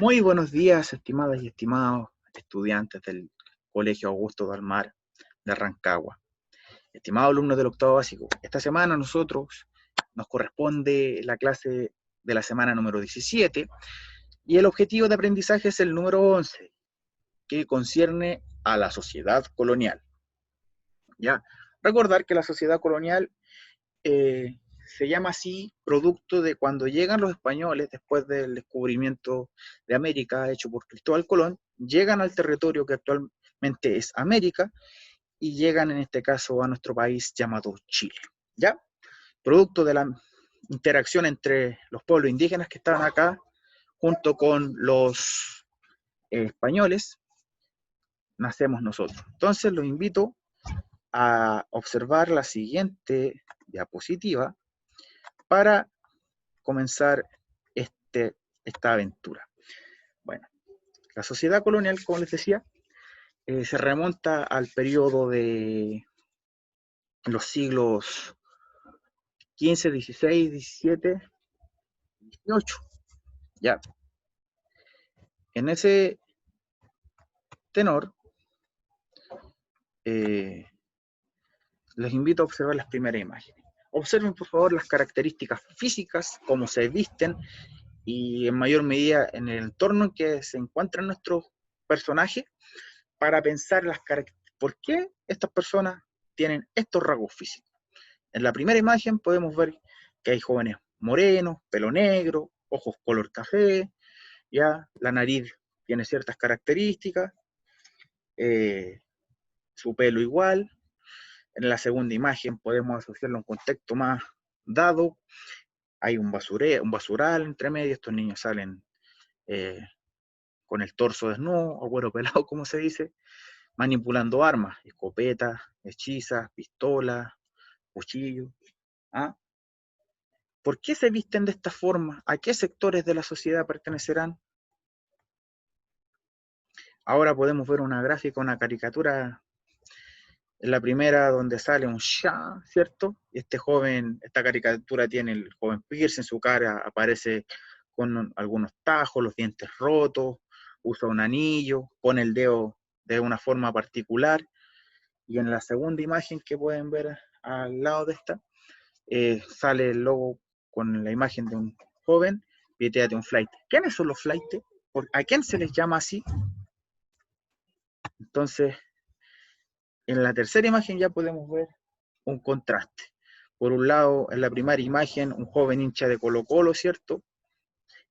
Muy buenos días, estimadas y estimados estudiantes del Colegio Augusto Dalmar de Rancagua. Estimados alumnos del octavo básico, esta semana nos corresponde la clase de la semana número 17 y el objetivo de aprendizaje es el número 11, que concierne a la sociedad colonial. ¿Ya? Recordar que la sociedad colonial se llama así producto de cuando llegan los españoles después del descubrimiento de América hecho por Cristóbal Colón, llegan al territorio que actualmente es América y llegan en este caso a nuestro país llamado Chile. ¿Ya? Producto de la interacción entre los pueblos indígenas que estaban acá junto con los españoles, nacemos nosotros. Entonces los invito a observar la siguiente diapositiva para comenzar esta aventura. Bueno, la sociedad colonial, como les decía, se remonta al periodo de los siglos XV, XVI, XVII, XVIII. Ya. En ese tenor, eh, les invito a observar las primeras imágenes. Observen, por favor, las características físicas, cómo se visten y en mayor medida en el entorno en que se encuentran nuestros personajes para pensar por qué estas personas tienen estos rasgos físicos. En la primera imagen podemos ver que hay jóvenes morenos, pelo negro, ojos color café, ya la nariz tiene ciertas características, eh, su pelo igual. En la segunda imagen podemos asociarlo a un contexto más dado, hay un basural entre medio, estos niños salen eh, con el torso desnudo, o cuero pelado, como se dice, manipulando armas, escopetas, hechizas, pistolas, cuchillos. ¿Ah? ¿Por qué se visten de esta forma? ¿A qué sectores de la sociedad pertenecerán? Ahora podemos ver una gráfica, una caricatura, en la primera donde sale un Shah, ¿cierto? Este joven, esta caricatura tiene el joven Pierce en su cara, aparece con algunos tajos, los dientes rotos, usa un anillo, pone el dedo de una forma particular, y en la segunda imagen que pueden ver al lado de esta, sale el logo con la imagen de un joven, pietea de un flight. ¿Quiénes son los flightes? ¿A quién se les llama así? Entonces, en la tercera imagen ya podemos ver un contraste. Por un lado, en la primera imagen, un joven hincha de Colo-Colo, ¿cierto?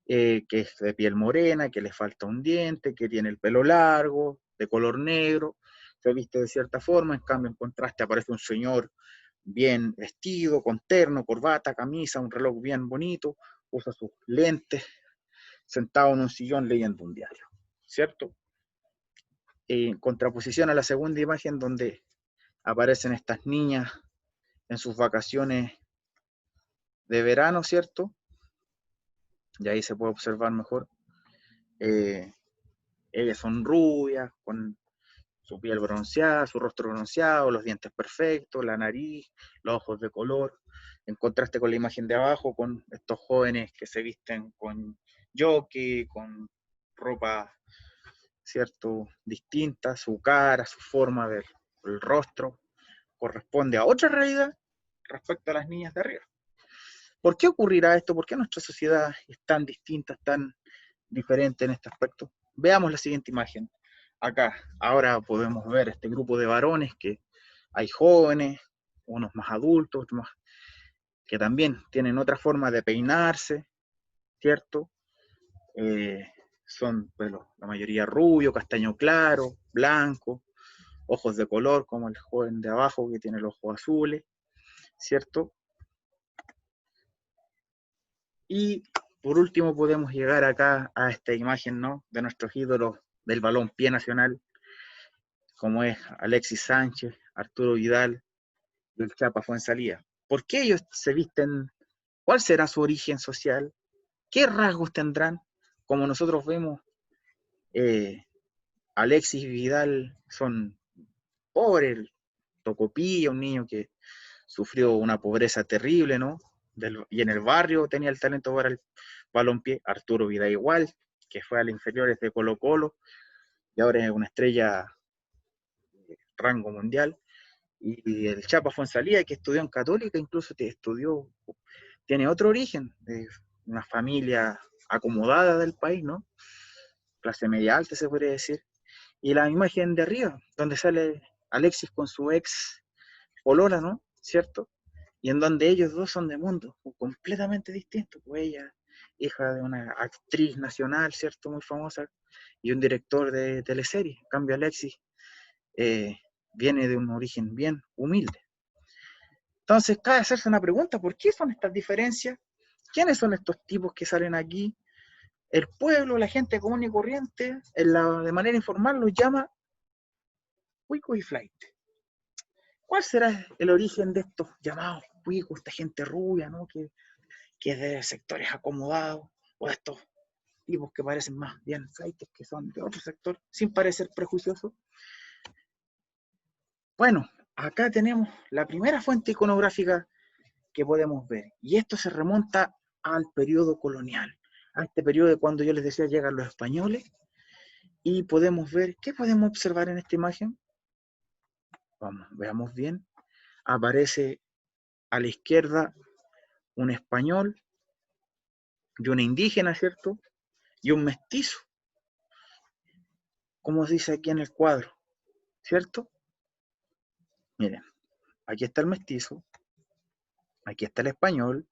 Que es de piel morena, que le falta un diente, que tiene el pelo largo, de color negro, se viste de cierta forma, en cambio, en contraste aparece un señor bien vestido, con terno, corbata, camisa, un reloj bien bonito, usa sus lentes, sentado en un sillón leyendo un diario, ¿cierto? En contraposición a la segunda imagen donde aparecen estas niñas en sus vacaciones de verano, ¿cierto? Y ahí se puede observar mejor. Eh, Ellas son rubias, con su piel bronceada, su rostro bronceado, los dientes perfectos, la nariz, los ojos de color, en contraste con la imagen de abajo, con estos jóvenes que se visten con jockey, con ropa, ¿cierto?, distinta, su cara, su forma del rostro, corresponde a otra realidad respecto a las niñas de arriba. ¿Por qué ocurrirá esto? ¿Por qué nuestra sociedad es tan distinta, tan diferente en este aspecto? Veamos la siguiente imagen. Acá, ahora podemos ver este grupo de varones que hay jóvenes, unos más adultos, otros más, que también tienen otra forma de peinarse, ¿cierto? Eh, Son pelos, la mayoría rubio, castaño claro, blanco, ojos de color, como el joven de abajo que tiene los ojos azules, ¿cierto? Y por último podemos llegar acá a esta imagen, ¿no?, de nuestros ídolos del balompié nacional, como es Alexis Sánchez, Arturo Vidal y el Chapa Fuenzalía. ¿Por qué ellos se visten? ¿Cuál será su origen social? ¿Qué rasgos tendrán? Como nosotros vemos, eh, Alexis y Vidal son pobres, Tocopilla, un niño que sufrió una pobreza terrible, ¿no? Y en el barrio tenía el talento para el balompié. Arturo Vidal igual, que fue a las inferiores de Colo-Colo, y ahora es una estrella de rango mundial. Y el Chapa Fonsalía, que estudió en Católica, incluso tiene otro origen, de una familia acomodada del país, ¿no? Clase media alta, se podría decir. Y la imagen de arriba, donde sale Alexis con su ex polola, ¿no? ¿Cierto? Y en donde ellos dos son de mundos completamente distintos. Pues ella, hija de una actriz nacional, ¿cierto? Muy famosa, y un director de teleserie. En cambio, Alexis viene de un origen bien humilde. Entonces, cabe hacerse una pregunta, ¿por qué son estas diferencias? ¿Quiénes son estos tipos que salen aquí? El pueblo, la gente común y corriente, de manera informal, los llama cuico y flight. ¿Cuál será el origen de estos llamados cuicos, esta gente rubia, ¿no? que es de sectores acomodados, o de estos tipos que parecen más bien flightes, que son de otro sector, sin parecer prejuiciosos? Bueno, acá tenemos la primera fuente iconográfica que podemos ver, y esto se remonta al periodo colonial, a este periodo de cuando yo les decía llegan los españoles, y podemos ver, ¿qué podemos observar en esta imagen? Vamos, veamos bien. Aparece a la izquierda un español y una indígena, ¿cierto? Y un mestizo, como se dice aquí en el cuadro, ¿cierto? Miren, aquí está el mestizo, aquí está el español,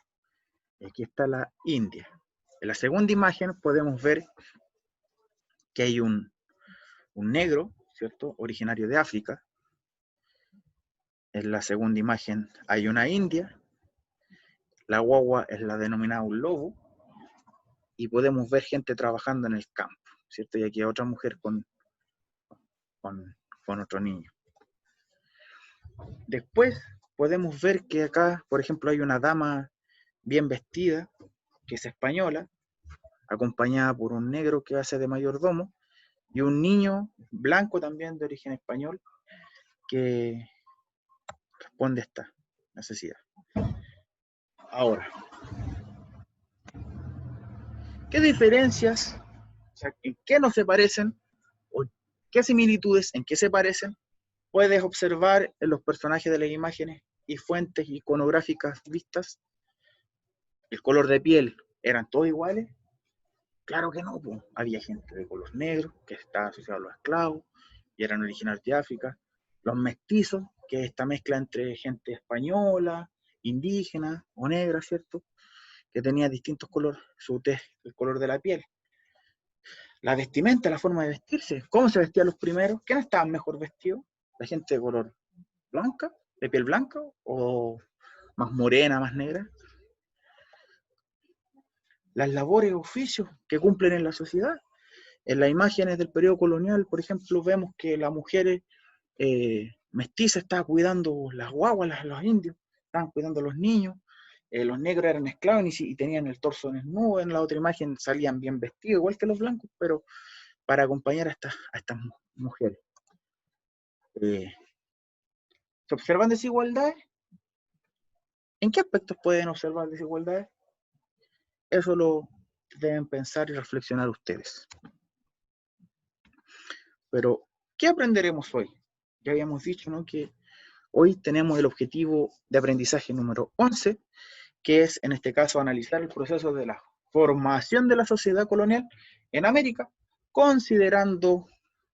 y aquí está la india. En la segunda imagen podemos ver que hay un negro, ¿cierto? Originario de África. En la segunda imagen hay una india, la guagua es la denominada un lobo, y podemos ver gente trabajando en el campo, ¿cierto? Y aquí hay otra mujer con otro niño. Después podemos ver que acá, por ejemplo, hay una dama bien vestida, que es española, acompañada por un negro que hace de mayordomo, y un niño blanco también de origen español, que responde a esta necesidad. Ahora, ¿qué diferencias, o sea, en qué no se parecen, o qué similitudes, en qué se parecen, puedes observar en los personajes de las imágenes y fuentes iconográficas vistas? El color de piel, ¿eran todos iguales? Claro que no, pues. Había gente de color negro que estaba asociado a los esclavos y eran originarios de África. Los mestizos, que es esta mezcla entre gente española, indígena o negra, ¿cierto? Que tenía distintos colores, su tez, el color de la piel. La vestimenta, la forma de vestirse, ¿cómo se vestían los primeros? ¿Quiénes estaban mejor vestidos? ¿La gente de color blanca, de piel blanca, o más morena, más negra? Las labores, oficios que cumplen en la sociedad. En las imágenes del periodo colonial, por ejemplo, vemos que las mujeres mestizas estaban cuidando las guaguas, los indios, estaban cuidando a los niños. Los negros eran esclavos y tenían el torso desnudo. En la otra imagen salían bien vestidos, igual que los blancos, pero para acompañar a estas mujeres. ¿Se observan desigualdades? ¿En qué aspectos pueden observar desigualdades? Eso lo deben pensar y reflexionar ustedes. Pero, ¿qué aprenderemos hoy? Ya habíamos dicho, ¿no?, que hoy tenemos el objetivo de aprendizaje número 11, que es, en este caso, analizar el proceso de la formación de la sociedad colonial en América, considerando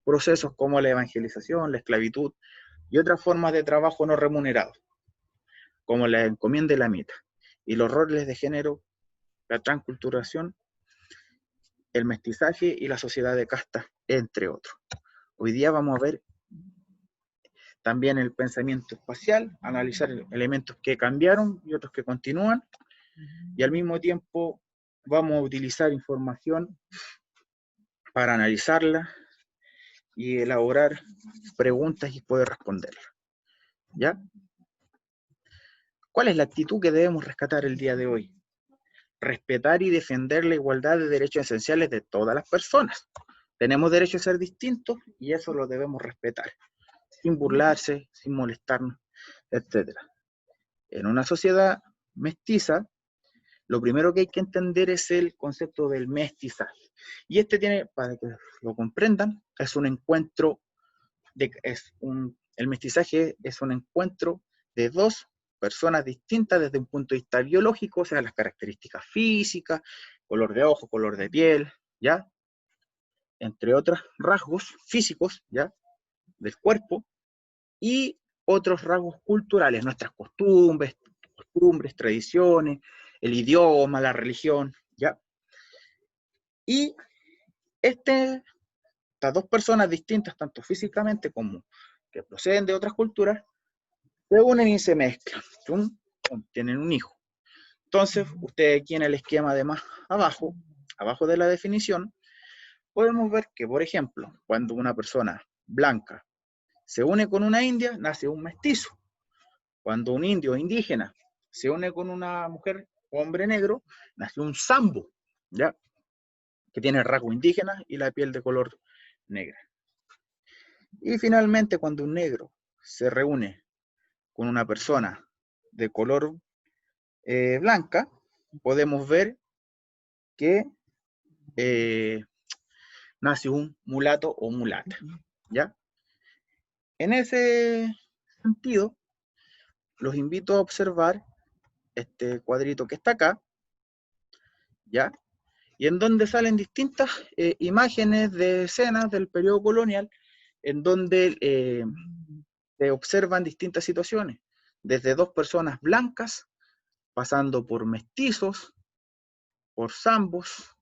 procesos como la evangelización, la esclavitud y otras formas de trabajo no remunerado, como la encomienda y la mita, y los roles de género, la transculturación, el mestizaje y la sociedad de castas, entre otros. Hoy día vamos a ver también el pensamiento espacial, analizar elementos que cambiaron y otros que continúan, y al mismo tiempo vamos a utilizar información para analizarla y elaborar preguntas y poder responderlas. ¿Ya? ¿Cuál es la actitud que debemos rescatar el día de hoy? Respetar y defender la igualdad de derechos esenciales de todas las personas. Tenemos derecho a ser distintos y eso lo debemos respetar, sin burlarse, sin molestarnos, etc. En una sociedad mestiza, lo primero que hay que entender es el concepto del mestizaje. Y este tiene, para que lo comprendan, es un encuentro, el mestizaje es un encuentro de dos personas distintas desde un punto de vista biológico, o sea, las características físicas, color de ojo, color de piel, ¿ya? Entre otros rasgos físicos, ¿ya? Del cuerpo, y otros rasgos culturales, nuestras costumbres, tradiciones, el idioma, la religión, ¿ya? Y estas dos personas distintas, tanto físicamente como que proceden de otras culturas, se unen y se mezclan, tienen un hijo. Entonces, ustedes aquí en el esquema de más abajo de la definición, podemos ver que, por ejemplo, cuando una persona blanca se une con una india, nace un mestizo. Cuando un indio indígena se une con una mujer o hombre negro, nace un sambo, ¿ya? Que tiene el rasgo indígena y la piel de color negra. Y finalmente, cuando un negro se reúne con una persona de color blanca, podemos ver que nace un mulato o mulata, ¿ya? En ese sentido, los invito a observar este cuadrito que está acá, ¿ya? Y en donde salen distintas imágenes de escenas del periodo colonial, en donde se observan distintas situaciones, desde dos personas blancas, pasando por mestizos, por zambos,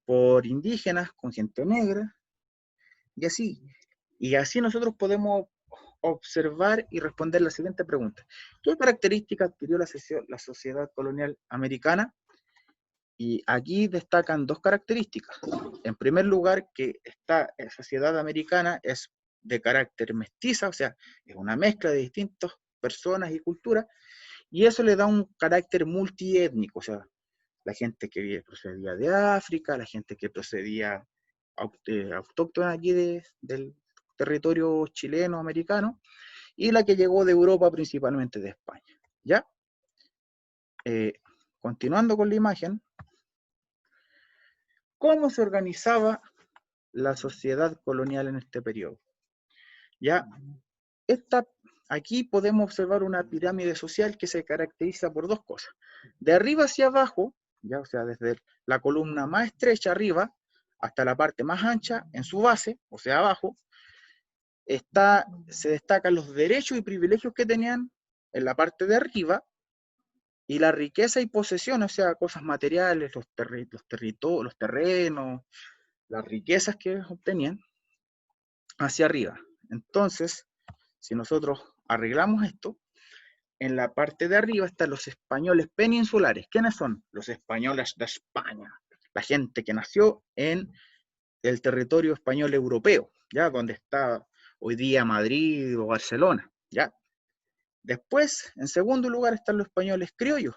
por indígenas con gente negra, y así. Y así nosotros podemos observar y responder la siguiente pregunta. ¿Qué características adquirió la sociedad colonial americana? Y aquí destacan dos características. En primer lugar, que esta sociedad americana es de carácter mestiza, o sea, es una mezcla de distintas personas y culturas, y eso le da un carácter multiétnico, o sea, la gente que procedía de África, la gente que procedía autóctona aquí del territorio chileno, americano, y la que llegó de Europa, principalmente de España. ¿Ya? Continuando con la imagen, ¿cómo se organizaba la sociedad colonial en este periodo? ¿Ya? Aquí podemos observar una pirámide social que se caracteriza por dos cosas. De arriba hacia abajo, ya, o sea, desde la columna más estrecha arriba hasta la parte más ancha, en su base, o sea, abajo, se destacan los derechos y privilegios que tenían en la parte de arriba y la riqueza y posesión, o sea, cosas materiales, los terrenos, las riquezas que obtenían hacia arriba. Entonces, si nosotros arreglamos esto, en la parte de arriba están los españoles peninsulares. ¿Quiénes son? Los españoles de España, la gente que nació en el territorio español europeo, ¿ya? Donde está hoy día Madrid o Barcelona, ¿ya? Después, en segundo lugar, están los españoles criollos,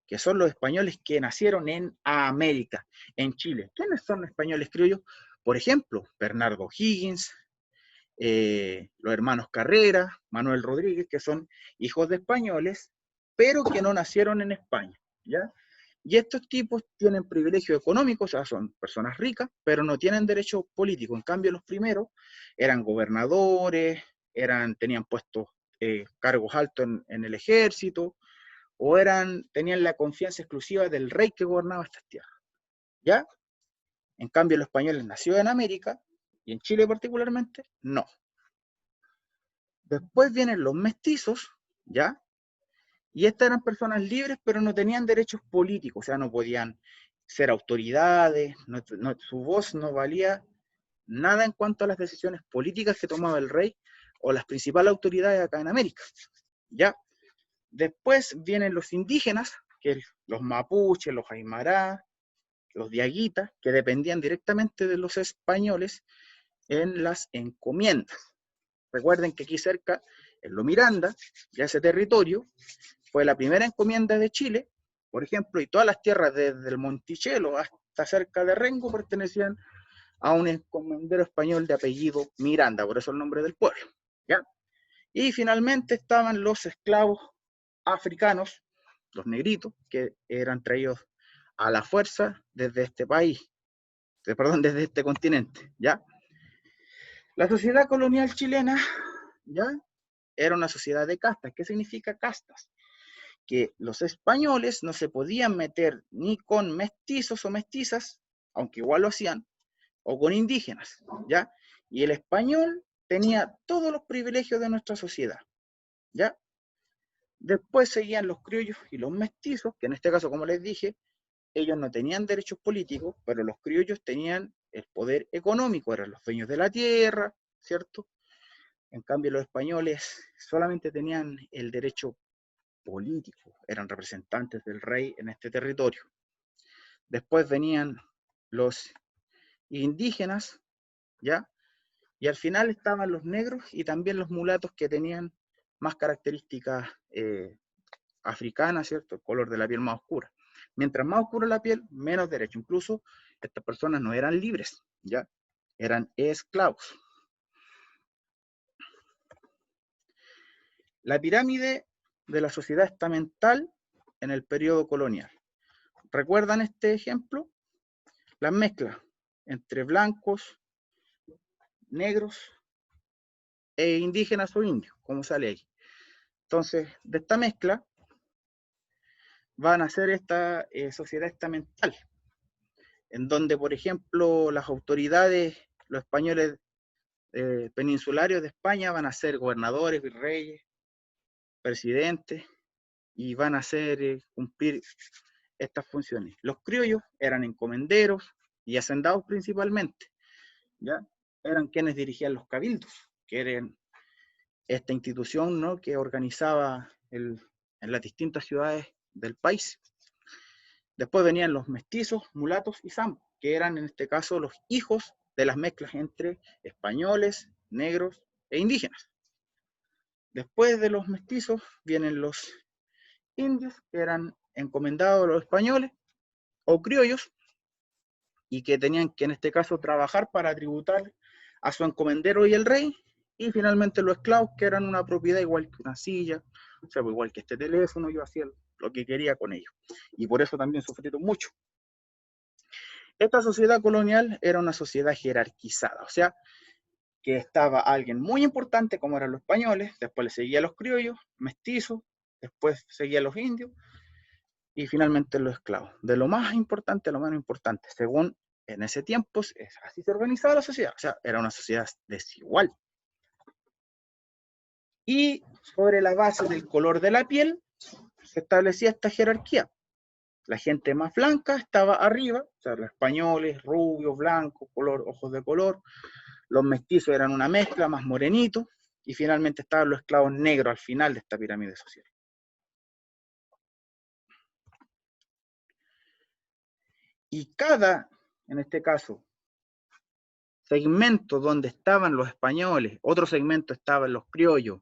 que son los españoles que nacieron en América, en Chile. ¿Quiénes son los españoles criollos? Por ejemplo, Bernardo Higgins, los hermanos Carrera, Manuel Rodríguez, que son hijos de españoles, pero que no nacieron en España, ¿ya? Y estos tipos tienen privilegios económicos, o sea, son personas ricas, pero no tienen derechos políticos. En cambio, los primeros eran gobernadores, tenían puestos, cargos altos en el ejército, o tenían la confianza exclusiva del rey que gobernaba estas tierras, ¿ya? En cambio, los españoles nacidos en América, y en Chile particularmente, no. Después vienen los mestizos, ¿ya? Y estas eran personas libres, pero no tenían derechos políticos, o sea, no podían ser autoridades, su voz no valía nada en cuanto a las decisiones políticas que tomaba el rey o las principales autoridades acá en América, ¿ya? Después vienen los indígenas, que los mapuches, los aymara, los diaguitas, que dependían directamente de los españoles en las encomiendas. Recuerden que aquí cerca, en Lo Miranda, ya ese territorio, fue la primera encomienda de Chile, por ejemplo, y todas las tierras desde el Monticello hasta cerca de Rengo pertenecían a un encomendero español de apellido Miranda, por eso el nombre del pueblo, ¿ya? Y finalmente estaban los esclavos africanos, los negritos, que eran traídos a la fuerza desde este país, perdón, desde este continente, ¿ya? La sociedad colonial chilena, ¿ya? Era una sociedad de castas. ¿Qué significa castas? Que los españoles no se podían meter ni con mestizos o mestizas, aunque igual lo hacían, o con indígenas, ¿ya? Y el español tenía todos los privilegios de nuestra sociedad, ¿ya? Después seguían los criollos y los mestizos, que en este caso, como les dije, ellos no tenían derechos políticos, pero los criollos tenían el poder económico, eran los dueños de la tierra, ¿cierto? En cambio, los españoles solamente tenían el derecho político, eran representantes del rey en este territorio. Después venían los indígenas, ¿ya? Y al final estaban los negros y también los mulatos que tenían más características africanas, ¿cierto? El color de la piel más oscura. Mientras más oscura la piel, menos derecho. Incluso estas personas no eran libres, ¿ya? Eran esclavos. La pirámide de la sociedad estamental en el periodo colonial. ¿Recuerdan este ejemplo? Las mezclas entre blancos, negros e indígenas o indios, como sale ahí. Entonces, de esta mezcla van a ser esta sociedad estamental, en donde, por ejemplo, las autoridades, los españoles peninsulares de España van a ser gobernadores, virreyes, presidentes, y van a hacer cumplir estas funciones. Los criollos eran encomenderos y hacendados principalmente, ¿ya? Eran quienes dirigían los cabildos, que eran esta institución, ¿no?, que organizaba en las distintas ciudades del país. Después venían los mestizos, mulatos y zambos, que eran en este caso los hijos de las mezclas entre españoles, negros e indígenas. Después de los mestizos vienen los indios, que eran encomendados a los españoles o criollos, y que tenían que en este caso trabajar para tributar a su encomendero y el rey. Y finalmente los esclavos, que eran una propiedad igual que una silla, o sea, igual que este teléfono, yo hacía lo que quería con ellos. Y por eso también sufrieron mucho. Esta sociedad colonial era una sociedad jerarquizada, o sea, que estaba alguien muy importante, como eran los españoles, después le seguían los criollos, mestizos, después seguían los indios, y finalmente los esclavos. De lo más importante a lo menos importante, según en ese tiempo, así se organizaba la sociedad, o sea, era una sociedad desigual. Y sobre la base del color de la piel, se establecía esta jerarquía. La gente más blanca estaba arriba, o sea, los españoles, rubios, blancos, color, ojos de color. Los mestizos eran una mezcla, más morenitos. Y finalmente estaban los esclavos negros al final de esta pirámide social. Y cada, en este caso, segmento donde estaban los españoles, otro segmento estaban los criollos,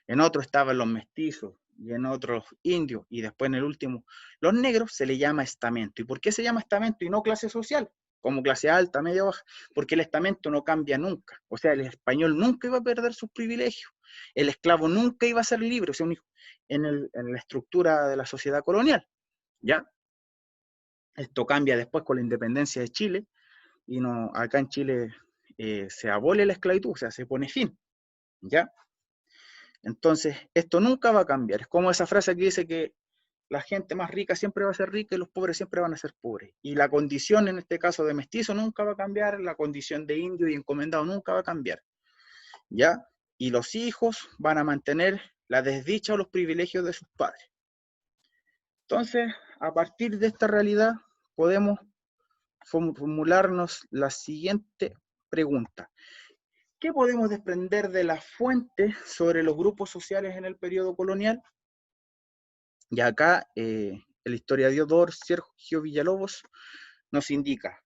en otro estaban los mestizos, y en otros indios, y después en el último, los negros, se le llama estamento. ¿Y por qué se llama estamento y no clase social? Como clase alta, media, baja, porque el estamento no cambia nunca. O sea, el español nunca iba a perder sus privilegios, el esclavo nunca iba a ser libre, o sea, en la estructura de la sociedad colonial, ¿ya? Esto cambia después con la independencia de Chile, y no, acá en Chile se abole la esclavitud, o sea, se pone fin, ¿ya? Entonces, esto nunca va a cambiar. Es como esa frase que dice que la gente más rica siempre va a ser rica y los pobres siempre van a ser pobres. Y la condición, en este caso de mestizo, nunca va a cambiar, la condición de indio y encomendado nunca va a cambiar, ¿ya? Y los hijos van a mantener la desdicha o los privilegios de sus padres. Entonces, a partir de esta realidad, podemos formularnos la siguiente pregunta. ¿Qué podemos desprender de las fuentes sobre los grupos sociales en el periodo colonial? Y acá el historiador Sergio Villalobos nos indica: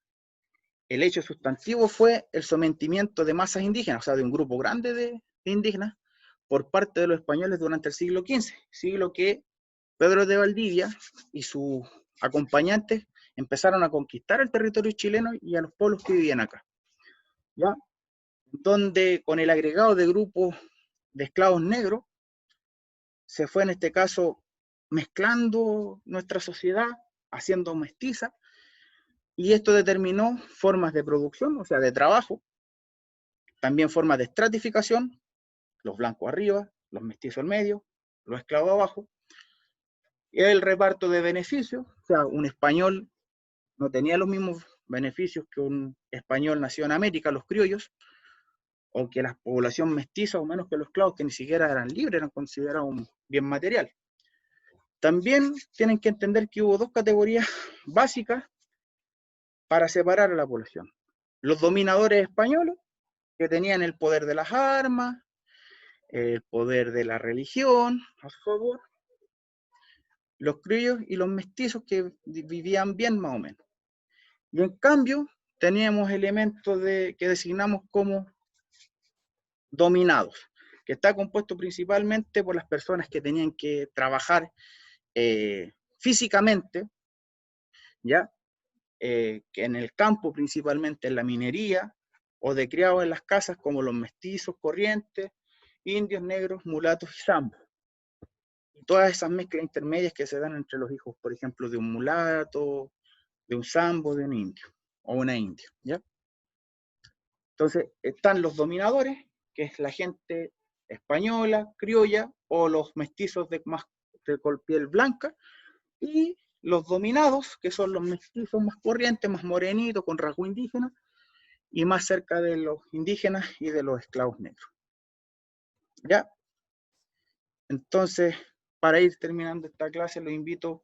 el hecho sustantivo fue el sometimiento de masas indígenas, o sea, de un grupo grande de indígenas, por parte de los españoles durante el siglo XV, siglo que Pedro de Valdivia y sus acompañantes empezaron a conquistar el territorio chileno y a los pueblos que vivían acá, ¿ya? Donde con el agregado de grupos de esclavos negros, se fue en este caso mezclando nuestra sociedad, haciendo mestiza, y esto determinó formas de producción, o sea, de trabajo, también formas de estratificación, los blancos arriba, los mestizos al medio, los esclavos abajo, y el reparto de beneficios, o sea, un español no tenía los mismos beneficios que un español nacido en América, los criollos, o que la población mestiza, o menos que los esclavos, que ni siquiera eran libres, eran considerados un bien material. También tienen que entender que hubo dos categorías básicas para separar a la población. Los dominadores españoles, que tenían el poder de las armas, el poder de la religión, a su favor, los criollos y los mestizos que vivían bien más o menos. Y en cambio, teníamos elementos que designamos como dominados, que está compuesto principalmente por las personas que tenían que trabajar físicamente, ¿ya? Que en el campo principalmente, en la minería, o de criados en las casas como los mestizos, corrientes, indios, negros, mulatos y zambos. Y todas esas mezclas intermedias que se dan entre los hijos, por ejemplo, de un mulato, de un zambo, de un indio, o una india, ¿ya? Entonces, están los dominadores, que es la gente española, criolla, o los mestizos de piel blanca, y los dominados, que son los mestizos más corrientes, más morenitos, con rasgo indígena, y más cerca de los indígenas y de los esclavos negros. ¿Ya? Entonces, para ir terminando esta clase, los invito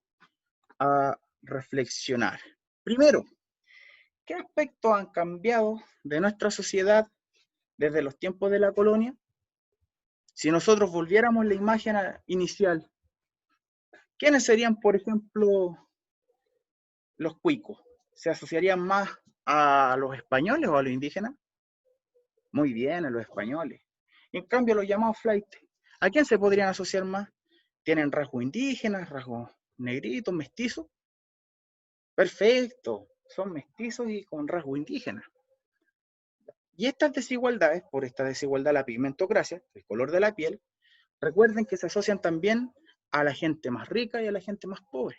a reflexionar. Primero, ¿qué aspectos han cambiado de nuestra sociedad desde los tiempos de la colonia? Si nosotros volviéramos la imagen inicial, ¿quiénes serían, por ejemplo, los cuicos? ¿Se asociarían más a los españoles o a los indígenas? Muy bien, a los españoles. En cambio, los llamados flaites, ¿a quién se podrían asociar más? ¿Tienen rasgos indígenas, rasgos negritos, mestizos? Perfecto, son mestizos y con rasgos indígenas. Y estas desigualdades, por esta desigualdad, la pigmentocracia, el color de la piel, recuerden que se asocian también a la gente más rica y a la gente más pobre.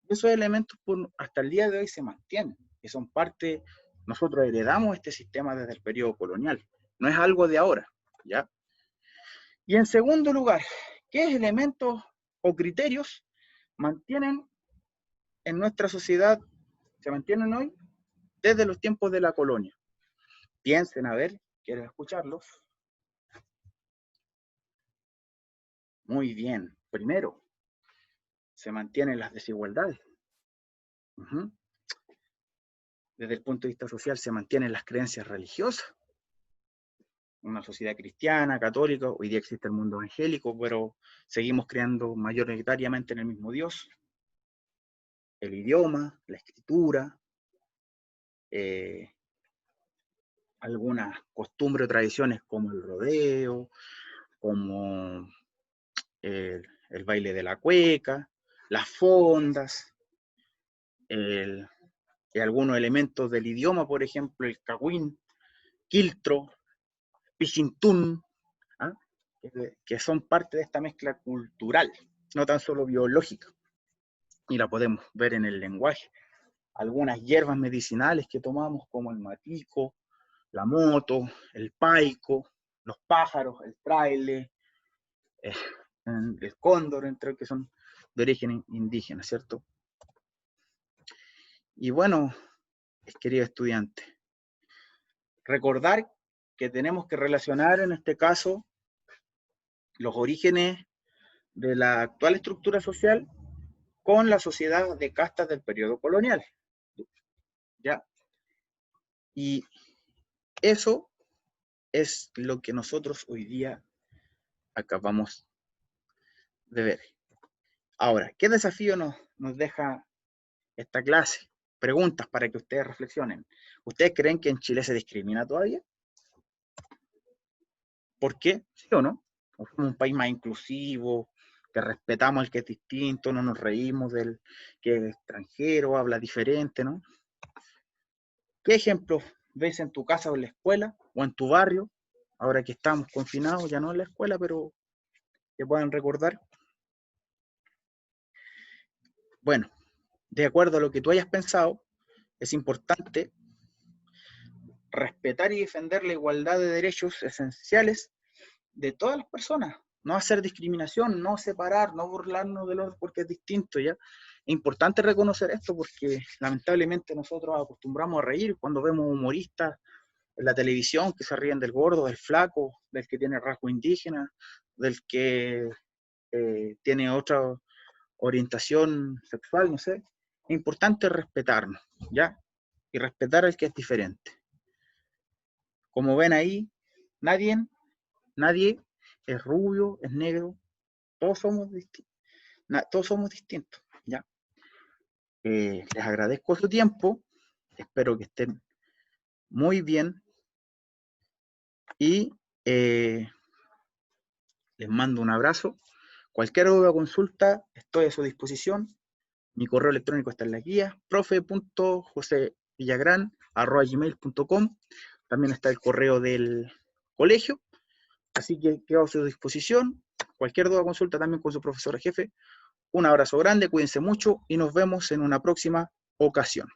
Esos elementos hasta el día de hoy se mantienen, que son parte, nosotros heredamos este sistema desde el periodo colonial, no es algo de ahora, ¿ya? Y en segundo lugar, ¿qué elementos o criterios mantienen en nuestra sociedad, se mantienen hoy desde los tiempos de la colonia? Piensen, a ver, quiero escucharlos. Muy bien. Primero, se mantienen las desigualdades. Desde el punto de vista social, se mantienen las creencias religiosas. Una sociedad cristiana, católica, hoy día existe el mundo evangélico, pero seguimos creando mayoritariamente en el mismo Dios. El idioma, la escritura, algunas costumbres o tradiciones como el rodeo, como el baile de la cueca, las fondas, y algunos elementos del idioma, por ejemplo, el cagüín, quiltro, pichintún, ¿ah? Que son parte de esta mezcla cultural, no tan solo biológica, y la podemos ver en el lenguaje. Algunas hierbas medicinales que tomamos, como el matico, la moto, el paico, los pájaros, el fraile, el cóndor, entre que son de origen indígena, ¿cierto? Y bueno, querido estudiante, recordar que tenemos que relacionar en este caso los orígenes de la actual estructura social con la sociedad de castas del periodo colonial. ¿Ya? Y eso es lo que nosotros hoy día acabamos de ver. Ahora, ¿qué desafío nos deja esta clase? Preguntas para que ustedes reflexionen. ¿Ustedes creen que en Chile se discrimina todavía? ¿Por qué? ¿Sí o no? Somos un país más inclusivo, que respetamos al que es distinto, no nos reímos del que es extranjero, habla diferente, ¿no? ¿Qué ejemplos ves en tu casa o en la escuela o en tu barrio, ahora que estamos confinados, ya no en la escuela, pero que puedan recordar? Bueno, de acuerdo a lo que tú hayas pensado, es importante respetar y defender la igualdad de derechos esenciales de todas las personas, no hacer discriminación, no separar, no burlarnos del otro porque es distinto, ¿ya? Es importante reconocer esto porque lamentablemente nosotros acostumbramos a reír cuando vemos humoristas en la televisión que se ríen del gordo, del flaco, del que tiene rasgo indígena, del que tiene otra orientación sexual, no sé. Es importante respetarnos, ¿ya? Y respetar al que es diferente. Como ven ahí, nadie es rubio, es negro, todos somos distintos, todos somos distintos, ¿ya? Les agradezco su tiempo, espero que estén muy bien y les mando un abrazo. Cualquier duda o consulta, estoy a su disposición. Mi correo electrónico está en la guía, profe.josevillagrán@gmail.com. También está el correo del colegio, así que quedo a su disposición. Cualquier duda o consulta también con su profesora jefe. Un abrazo grande, cuídense mucho y nos vemos en una próxima ocasión.